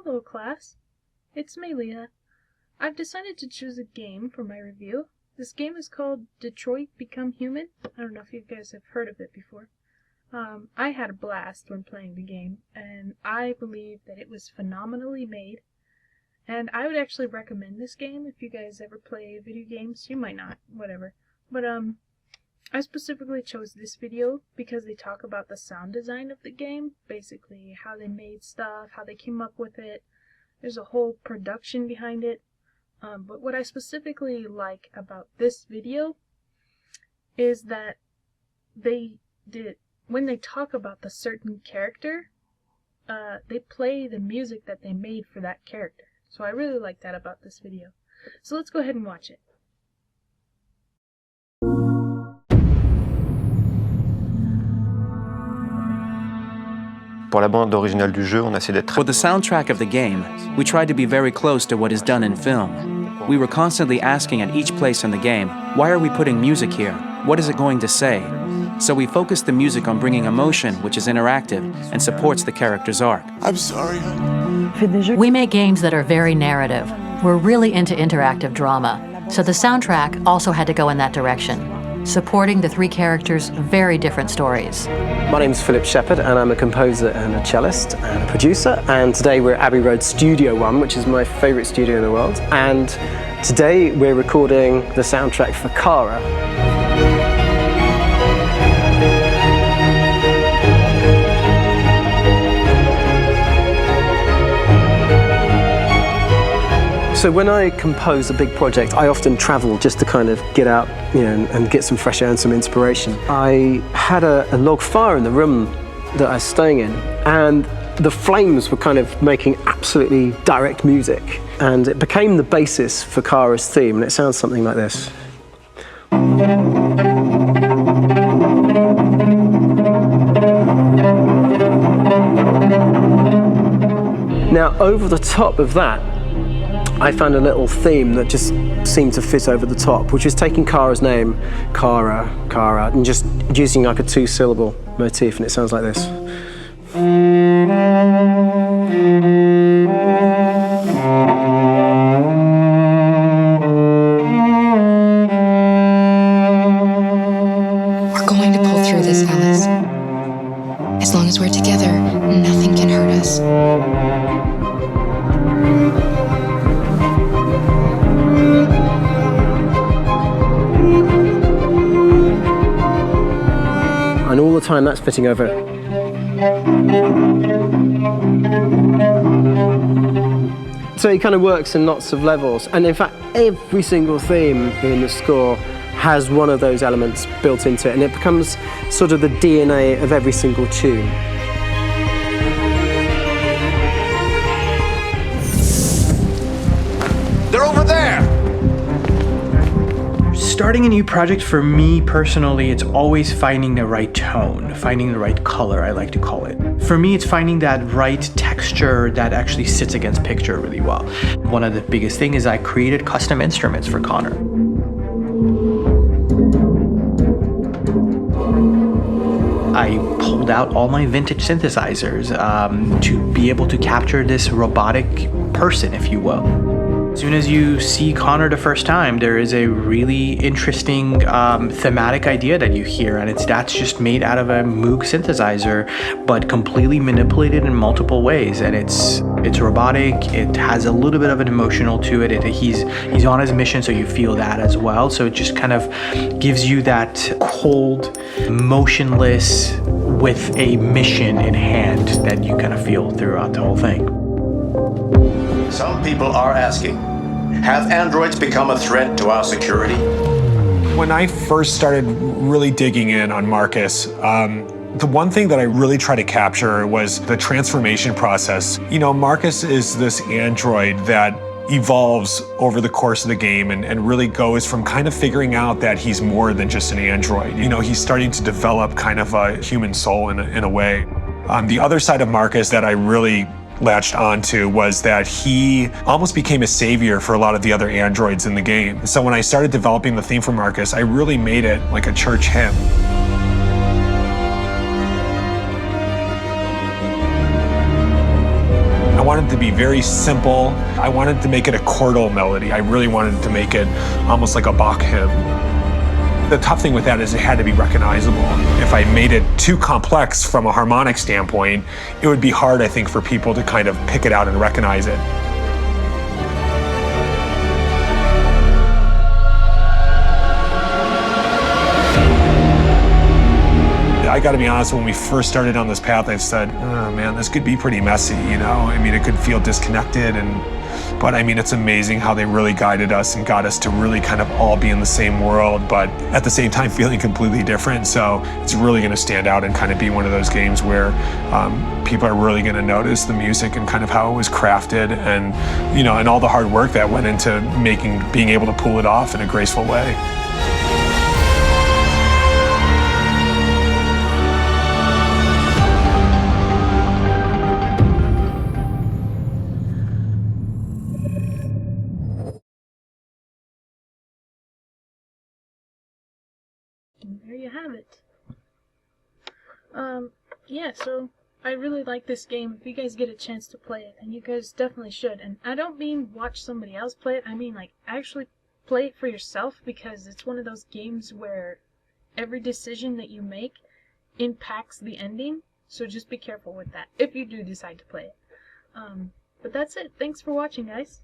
Hello class, it's Melia. I've decided to choose a game for my review. This game is called Detroit Become Human. I don't know if you guys have heard of it before. I had a blast when playing the game, and I believe that it was phenomenally made. And I would actually recommend this game if you guys ever play video games. You might not, whatever. But I specifically chose this video because they talk about the sound design of the game, basically how they made stuff, how they came up with it. There's a whole production behind it. But what I specifically like about this video is that when they talk about the certain character, they play the music that they made for that character. So I really like that about this video. So let's go ahead and watch it. Pour la bande originale du jeu, on a essayé d'être For the soundtrack of the game, we tried to be very close to what is done in film. We were constantly asking at each place in the game, why are we putting music here? What is it going to say? So we focused the music on bringing emotion, which is interactive, and supports the character's arc. I'm sorry. We make games that are very narrative. We're really into interactive drama, so the soundtrack also had to go in that direction, supporting the three characters' very different stories. My name's Philip Shepherd, and I'm a composer and a cellist and a producer, and today we're at Abbey Road Studio One, which is my favourite studio in the world, and today we're recording the soundtrack for Kara. So when I compose a big project, I often travel just to kind of get out, and get some fresh air and some inspiration. I had a log fire in the room that I was staying in, and the flames were kind of making absolutely direct music, and it became the basis for Kara's theme, and it sounds something like this. Now, over the top of that, I found a little theme that just seemed to fit over the top, which is taking Kara's name, Kara, and just using like a two-syllable motif, and it sounds like this. We're going to pull through this, Alice. As long as we're together, nothing can hurt us. And all the time that's fitting over. So it kind of works in lots of levels, and in fact every single theme in the score has one of those elements built into it, and it becomes sort of the DNA of every single tune. They're over there! Starting a new project for me personally, it's always finding the right tone, finding the right color, I like to call it. For me, it's finding that right texture that actually sits against picture really well. One of the biggest things is I created custom instruments for Connor. I pulled out all my vintage synthesizers to be able to capture this robotic person, if you will. As soon as you see Connor the first time, there is a really interesting thematic idea that you hear, and that's just made out of a Moog synthesizer, but completely manipulated in multiple ways. And it's robotic. It has a little bit of an emotional to it. He's on his mission, so you feel that as well. So it just kind of gives you that cold, motionless, with a mission in hand that you kind of feel throughout the whole thing. Some people are asking, have androids become a threat to our security? When I first started really digging in on Marcus, the one thing that I really tried to capture was the transformation process. Marcus is this android that evolves over the course of the game and really goes from kind of figuring out that he's more than just an android. He's starting to develop kind of a human soul in a way. The other side of Marcus that I really latched onto was that he almost became a savior for a lot of the other androids in the game. So when I started developing the theme for Marcus, I really made it like a church hymn. I wanted wanted to be very simple. I wanted to make it a chordal melody. I really wanted to make it almost like a Bach hymn. The tough thing with that is it had to be recognizable. If I made it too complex from a harmonic standpoint, it would be hard, I think, for people to kind of pick it out and recognize it. I gotta be honest, when we first started on this path, I said, oh man, this could be pretty messy, you know? I mean, it could feel disconnected, but I mean, it's amazing how they really guided us and got us to really kind of all be in the same world, but at the same time feeling completely different. So it's really gonna stand out and kind of be one of those games where people are really gonna notice the music and kind of how it was crafted and, you know, and all the hard work that went into being able to pull it off in a graceful way. And there you have it. Yeah, so I really like this game. If you guys get a chance to play it, and you guys definitely should. And I don't mean watch somebody else play it, I mean like actually play it for yourself, because it's one of those games where every decision that you make impacts the ending. So just be careful with that if you do decide to play it. But that's it. Thanks for watching, guys.